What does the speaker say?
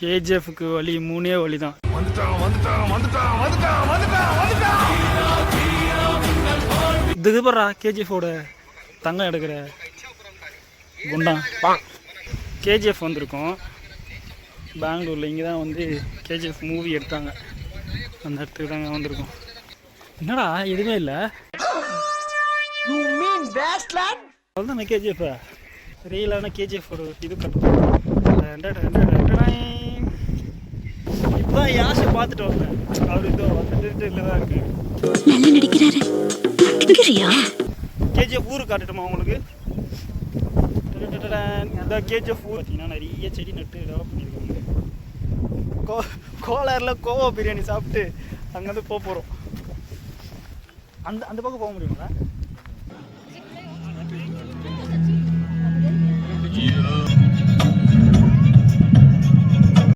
கேஜிஎஃப்க்கு வழி 3 வழி தான். இது பரா கேஜிஎஃபோட தங்கம் எடுக்கிற குண்டா. கேஜிஎஃப் வந்திருக்கோம் பெங்களூரில். இங்கே தான் வந்து கேஜிஎஃப் மூவி எடுத்தாங்க. அந்த இடத்துக்கு தாங்க வந்திருக்கோம். என்னடா எதுவுமே இல்லை. அவ்வளோதான் கேஜிஎஃப் ரியலான கேஜிஎஃபோட இது கட்டுறோம். இப்போதான் யாஷை பார்த்துட்டு வந்தேன். அவர் இதோ இல்லை தான் இருக்கு. கேஜிஎஃப் ஊர் காட்டுட்டுமா உங்களுக்கு? இந்த கேஜிஎஃப் ஊர் பார்த்தீங்கன்னா நிறைய செடி நட்டு டெவலப் பண்ணியிருக்காங்க. கோலாரில் கோவா பிரியாணி சாப்பிட்டு அங்கேருந்து போக போகிறோம். அந்த பக்கம் போக முடியுங்களா?